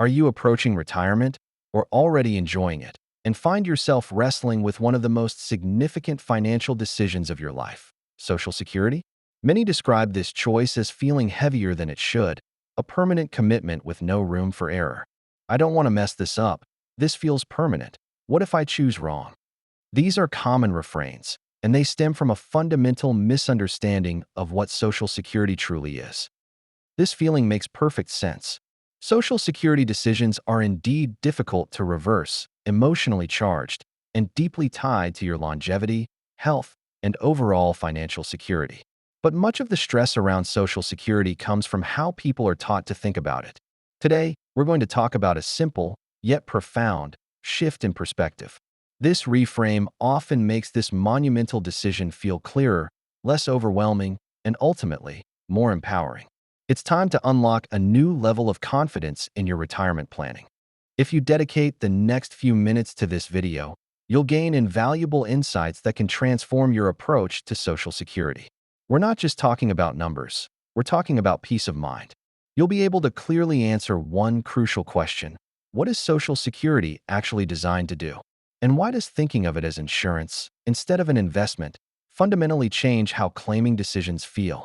Are you approaching retirement or already enjoying it and find yourself wrestling with one of the most significant financial decisions of your life, Social Security? Many describe this choice as feeling heavier than it should, a permanent commitment with no room for error. I don't want to mess this up. This feels permanent. What if I choose wrong? These are common refrains, and they stem from a fundamental misunderstanding of what Social Security truly is. This feeling makes perfect sense. Social Security decisions are indeed difficult to reverse, emotionally charged, and deeply tied to your longevity, health, and overall financial security. But much of the stress around Social Security comes from how people are taught to think about it. Today, we're going to talk about a simple, yet profound, shift in perspective. This reframe often makes this monumental decision feel clearer, less overwhelming, and ultimately, more empowering. It's time to unlock a new level of confidence in your retirement planning. If you dedicate the next few minutes to this video, you'll gain invaluable insights that can transform your approach to Social Security. We're not just talking about numbers, we're talking about peace of mind. You'll be able to clearly answer one crucial question: what is Social Security actually designed to do? And why does thinking of it as insurance, instead of an investment, fundamentally change how claiming decisions feel?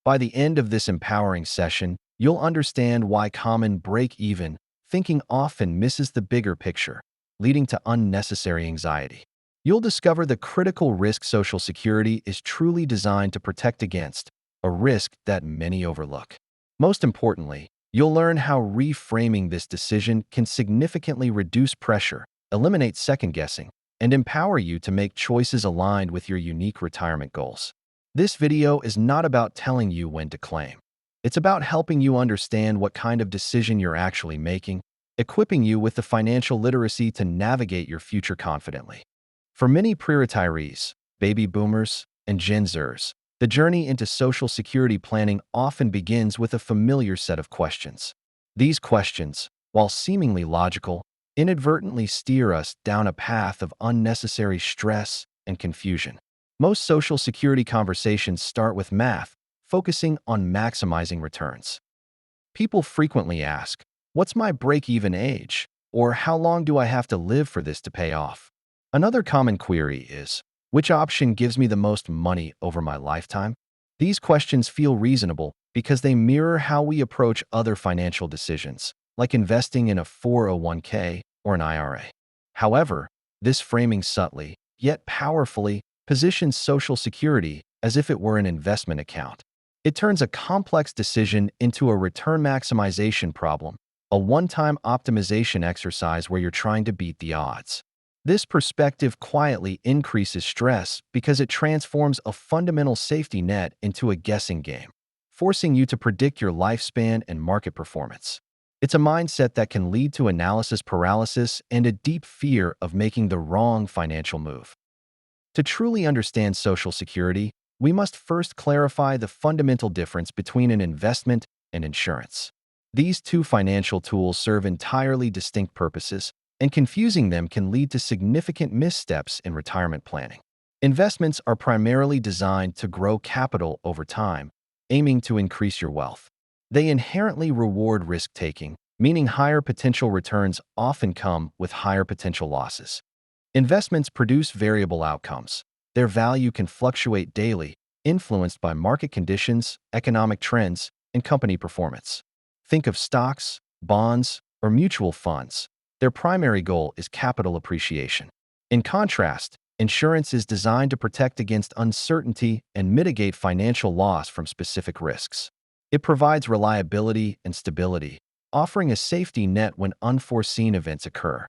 By the end of this empowering session, you'll understand why common break-even thinking often misses the bigger picture, leading to unnecessary anxiety. You'll discover the critical risk Social Security is truly designed to protect against, a risk that many overlook. Most importantly, you'll learn how reframing this decision can significantly reduce pressure, eliminate second-guessing, and empower you to make choices aligned with your unique retirement goals. This video is not about telling you when to claim. It's about helping you understand what kind of decision you're actually making, equipping you with the financial literacy to navigate your future confidently. For many pre-retirees, baby boomers, and Gen Zers, the journey into Social Security planning often begins with a familiar set of questions. These questions, while seemingly logical, inadvertently steer us down a path of unnecessary stress and confusion. Most Social Security conversations start with math, focusing on maximizing returns. People frequently ask, "What's my break-even age?" or "How long do I have to live for this to pay off?" Another common query is, "Which option gives me the most money over my lifetime?" These questions feel reasonable because they mirror how we approach other financial decisions, like investing in a 401k or an IRA. However, this framing subtly, yet powerfully, positions Social Security as if it were an investment account. It turns a complex decision into a return maximization problem, a one-time optimization exercise where you're trying to beat the odds. This perspective quietly increases stress because it transforms a fundamental safety net into a guessing game, forcing you to predict your lifespan and market performance. It's a mindset that can lead to analysis paralysis and a deep fear of making the wrong financial move. To truly understand Social Security, we must first clarify the fundamental difference between an investment and insurance. These two financial tools serve entirely distinct purposes, and confusing them can lead to significant missteps in retirement planning. Investments are primarily designed to grow capital over time, aiming to increase your wealth. They inherently reward risk-taking, meaning higher potential returns often come with higher potential losses. Investments produce variable outcomes. Their value can fluctuate daily, influenced by market conditions, economic trends, and company performance. Think of stocks, bonds, or mutual funds. Their primary goal is capital appreciation. In contrast, insurance is designed to protect against uncertainty and mitigate financial loss from specific risks. It provides reliability and stability, offering a safety net when unforeseen events occur.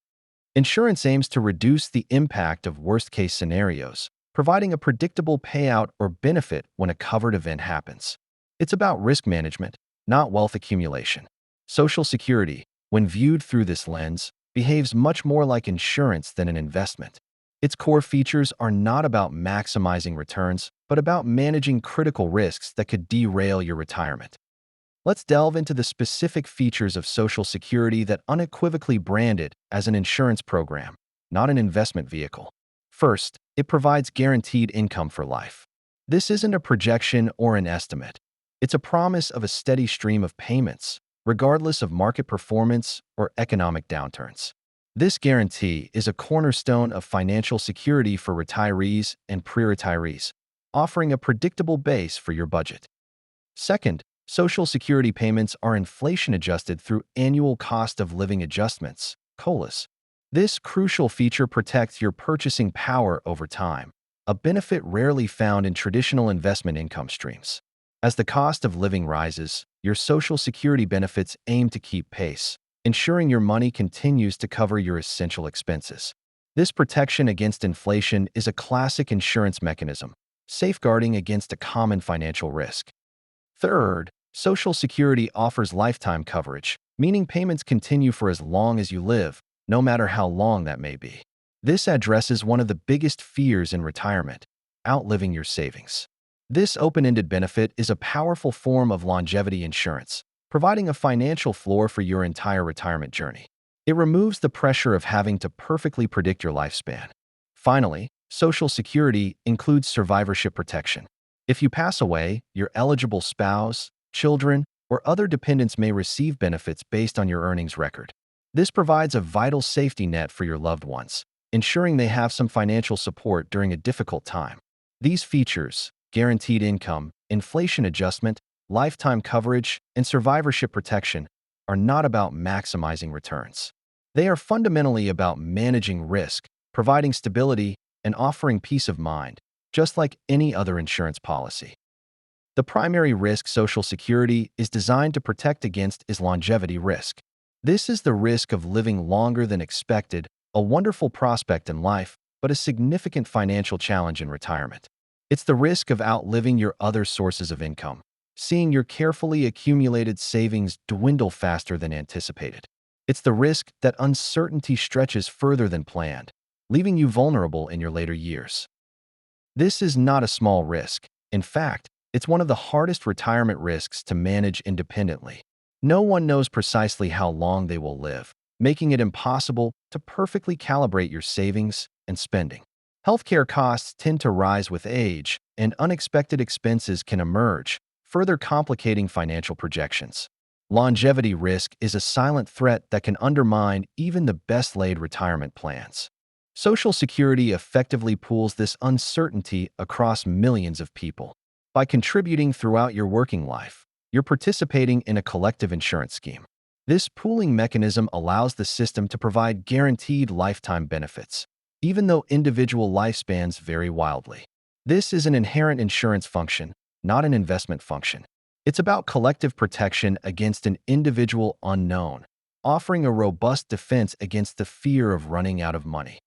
Insurance aims to reduce the impact of worst-case scenarios, providing a predictable payout or benefit when a covered event happens. It's about risk management, not wealth accumulation. Social Security, when viewed through this lens, behaves much more like insurance than an investment. Its core features are not about maximizing returns, but about managing critical risks that could derail your retirement. Let's delve into the specific features of Social Security that unequivocally brand it as an insurance program, not an investment vehicle. First, it provides guaranteed income for life. This isn't a projection or an estimate. It's a promise of a steady stream of payments, regardless of market performance or economic downturns. This guarantee is a cornerstone of financial security for retirees and pre-retirees, offering a predictable base for your budget. Second, Social Security payments are inflation-adjusted through annual cost of living adjustments, COLAs. This crucial feature protects your purchasing power over time, a benefit rarely found in traditional investment income streams. As the cost of living rises, your Social Security benefits aim to keep pace, ensuring your money continues to cover your essential expenses. This protection against inflation is a classic insurance mechanism, safeguarding against a common financial risk. Third, Social Security offers lifetime coverage, meaning payments continue for as long as you live, no matter how long that may be. This addresses one of the biggest fears in retirement: outliving your savings. This open-ended benefit is a powerful form of longevity insurance, providing a financial floor for your entire retirement journey. It removes the pressure of having to perfectly predict your lifespan. Finally, Social Security includes survivorship protection. If you pass away, your eligible spouse, children, or other dependents may receive benefits based on your earnings record. This provides a vital safety net for your loved ones, ensuring they have some financial support during a difficult time. These features, guaranteed income, inflation adjustment, lifetime coverage, and survivorship protection, are not about maximizing returns. They are fundamentally about managing risk, providing stability, and offering peace of mind, just like any other insurance policy. The primary risk Social Security is designed to protect against is longevity risk. This is the risk of living longer than expected, a wonderful prospect in life, but a significant financial challenge in retirement. It's the risk of outliving your other sources of income, seeing your carefully accumulated savings dwindle faster than anticipated. It's the risk that uncertainty stretches further than planned, leaving you vulnerable in your later years. This is not a small risk. In fact, it's one of the hardest retirement risks to manage independently. No one knows precisely how long they will live, making it impossible to perfectly calibrate your savings and spending. Healthcare costs tend to rise with age, and unexpected expenses can emerge, further complicating financial projections. Longevity risk is a silent threat that can undermine even the best-laid retirement plans. Social Security effectively pools this uncertainty across millions of people. By contributing throughout your working life, you're participating in a collective insurance scheme. This pooling mechanism allows the system to provide guaranteed lifetime benefits, even though individual lifespans vary wildly. This is an inherent insurance function, not an investment function. It's about collective protection against an individual unknown, offering a robust defense against the fear of running out of money.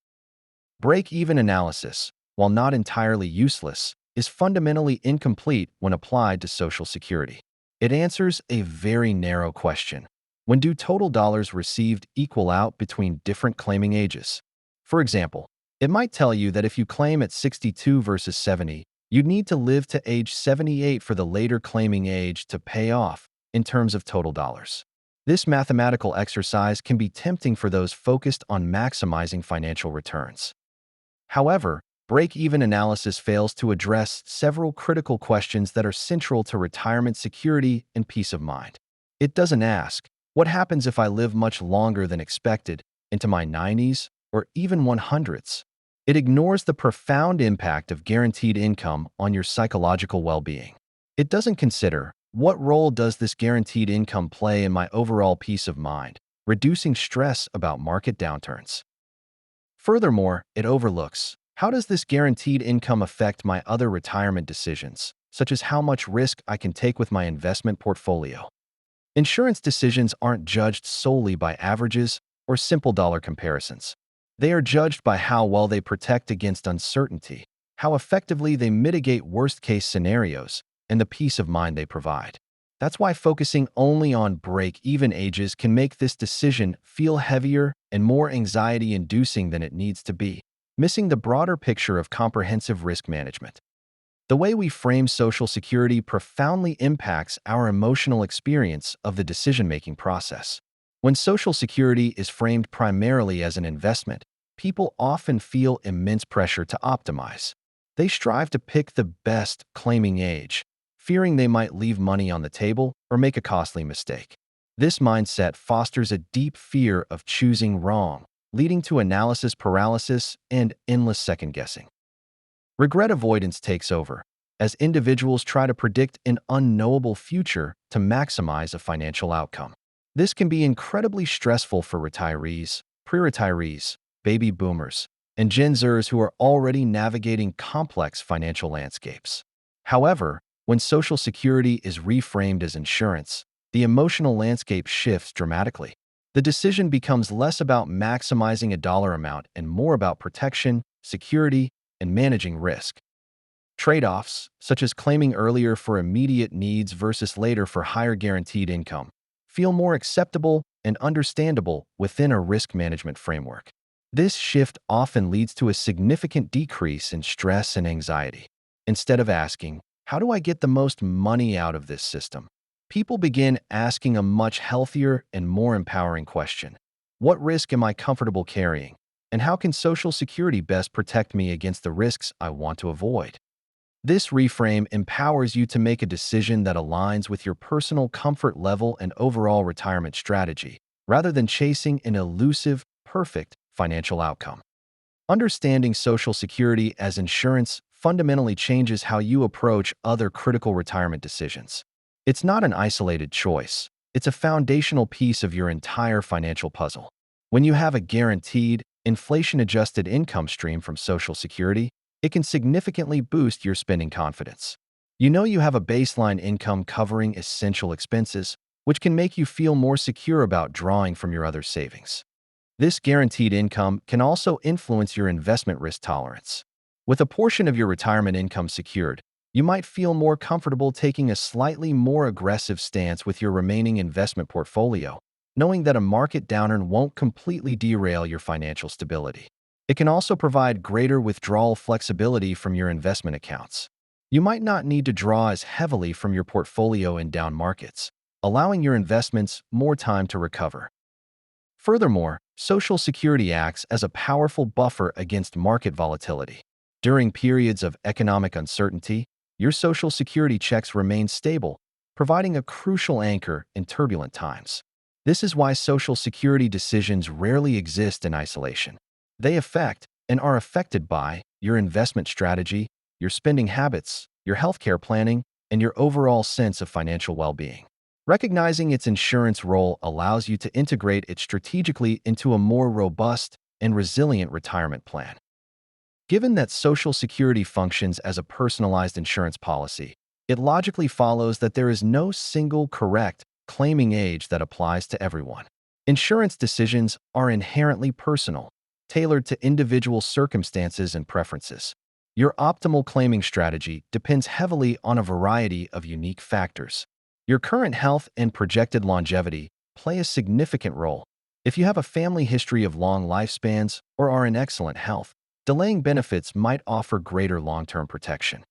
Break-even analysis, while not entirely useless, is fundamentally incomplete when applied to Social Security. It answers a very narrow question: when do total dollars received equal out between different claiming ages? For example, it might tell you that if you claim at 62 versus 70, you'd need to live to age 78 for the later claiming age to pay off in terms of total dollars. This mathematical exercise can be tempting for those focused on maximizing financial returns. However, break-even analysis fails to address several critical questions that are central to retirement security and peace of mind. It doesn't ask, what happens if I live much longer than expected, into my 90s or even 100s? It ignores the profound impact of guaranteed income on your psychological well-being. It doesn't consider, what role does this guaranteed income play in my overall peace of mind, reducing stress about market downturns? Furthermore, it overlooks, how does this guaranteed income affect my other retirement decisions, such as how much risk I can take with my investment portfolio? Insurance decisions aren't judged solely by averages or simple dollar comparisons. They are judged by how well they protect against uncertainty, how effectively they mitigate worst-case scenarios, and the peace of mind they provide. That's why focusing only on break-even ages can make this decision feel heavier and more anxiety-inducing than it needs to be, missing the broader picture of comprehensive risk management. The way we frame Social Security profoundly impacts our emotional experience of the decision-making process. When Social Security is framed primarily as an investment, people often feel immense pressure to optimize. They strive to pick the best claiming age, fearing they might leave money on the table or make a costly mistake. This mindset fosters a deep fear of choosing wrong, leading to analysis paralysis and endless second-guessing. Regret avoidance takes over, as individuals try to predict an unknowable future to maximize a financial outcome. This can be incredibly stressful for retirees, pre-retirees, baby boomers, and Gen Zers who are already navigating complex financial landscapes. However, when Social Security is reframed as insurance, the emotional landscape shifts dramatically. The decision becomes less about maximizing a dollar amount and more about protection, security, and managing risk. Trade-offs, such as claiming earlier for immediate needs versus later for higher guaranteed income, feel more acceptable and understandable within a risk management framework. This shift often leads to a significant decrease in stress and anxiety. Instead of asking, "How do I get the most money out of this system?" people begin asking a much healthier and more empowering question. What risk am I comfortable carrying? And how can Social Security best protect me against the risks I want to avoid? This reframe empowers you to make a decision that aligns with your personal comfort level and overall retirement strategy, rather than chasing an elusive, perfect financial outcome. Understanding Social Security as insurance fundamentally changes how you approach other critical retirement decisions. It's not an isolated choice. It's a foundational piece of your entire financial puzzle. When you have a guaranteed, inflation-adjusted income stream from Social Security, it can significantly boost your spending confidence. You know you have a baseline income covering essential expenses, which can make you feel more secure about drawing from your other savings. This guaranteed income can also influence your investment risk tolerance. With a portion of your retirement income secured, you might feel more comfortable taking a slightly more aggressive stance with your remaining investment portfolio, knowing that a market downturn won't completely derail your financial stability. It can also provide greater withdrawal flexibility from your investment accounts. You might not need to draw as heavily from your portfolio in down markets, allowing your investments more time to recover. Furthermore, Social Security acts as a powerful buffer against market volatility. During periods of economic uncertainty, your Social Security checks remain stable, providing a crucial anchor in turbulent times. This is why Social Security decisions rarely exist in isolation. They affect and are affected by your investment strategy, your spending habits, your healthcare planning, and your overall sense of financial well-being. Recognizing its insurance role allows you to integrate it strategically into a more robust and resilient retirement plan. Given that Social Security functions as a personalized insurance policy, it logically follows that there is no single correct claiming age that applies to everyone. Insurance decisions are inherently personal, tailored to individual circumstances and preferences. Your optimal claiming strategy depends heavily on a variety of unique factors. Your current health and projected longevity play a significant role. If you have a family history of long lifespans or are in excellent health, delaying benefits might offer greater long-term protection.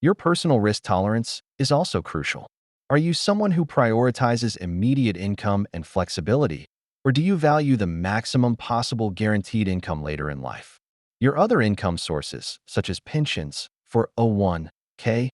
Your personal risk tolerance is also crucial. Are you someone who prioritizes immediate income and flexibility, or do you value the maximum possible guaranteed income later in life? Your other income sources, such as pensions, 401(k),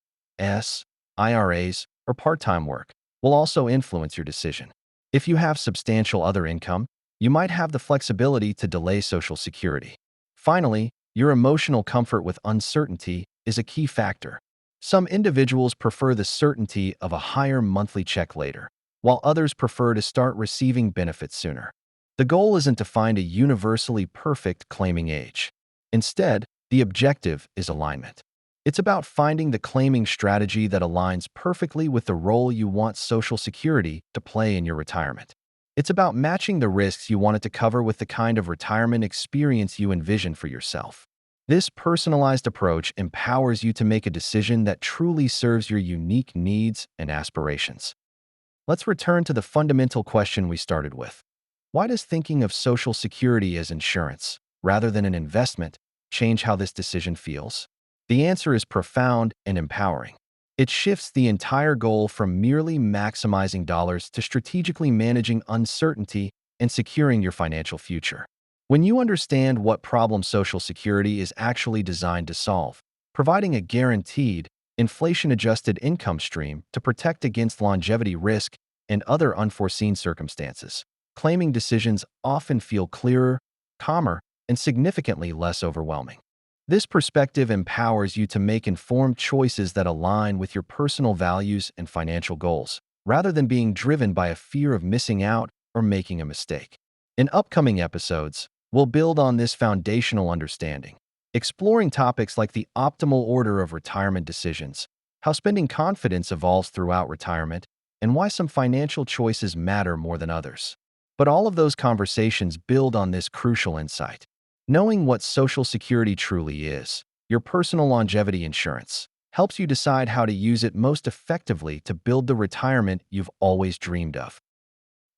IRAs, or part-time work, will also influence your decision. If you have substantial other income, you might have the flexibility to delay Social Security. Finally, your emotional comfort with uncertainty is a key factor. Some individuals prefer the certainty of a higher monthly check later, while others prefer to start receiving benefits sooner. The goal isn't to find a universally perfect claiming age. Instead, the objective is alignment. It's about finding the claiming strategy that aligns perfectly with the role you want Social Security to play in your retirement. It's about matching the risks you want it to cover with the kind of retirement experience you envision for yourself. This personalized approach empowers you to make a decision that truly serves your unique needs and aspirations. Let's return to the fundamental question we started with. Why does thinking of Social Security as insurance, rather than an investment, change how this decision feels? The answer is profound and empowering. It shifts the entire goal from merely maximizing dollars to strategically managing uncertainty and securing your financial future. When you understand what problem Social Security is actually designed to solve, providing a guaranteed, inflation-adjusted income stream to protect against longevity risk and other unforeseen circumstances. Claiming decisions often feel clearer, calmer, and significantly less overwhelming. This perspective empowers you to make informed choices that align with your personal values and financial goals, rather than being driven by a fear of missing out or making a mistake. In upcoming episodes, we'll build on this foundational understanding, exploring topics like the optimal order of retirement decisions, how spending confidence evolves throughout retirement, and why some financial choices matter more than others. But all of those conversations build on this crucial insight. Knowing what Social Security truly is, your personal longevity insurance, helps you decide how to use it most effectively to build the retirement you've always dreamed of.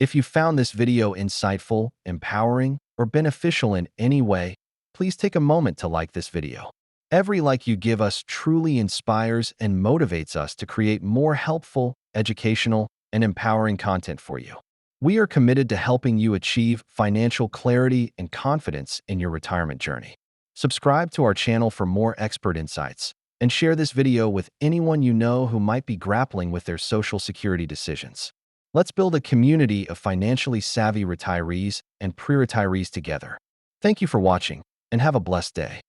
If you found this video insightful, empowering, or beneficial in any way, please take a moment to like this video. Every like you give us truly inspires and motivates us to create more helpful, educational, and empowering content for you. We are committed to helping you achieve financial clarity and confidence in your retirement journey. Subscribe to our channel for more expert insights, and share this video with anyone you know who might be grappling with their Social Security decisions. Let's build a community of financially savvy retirees and pre-retirees together. Thank you for watching, and have a blessed day.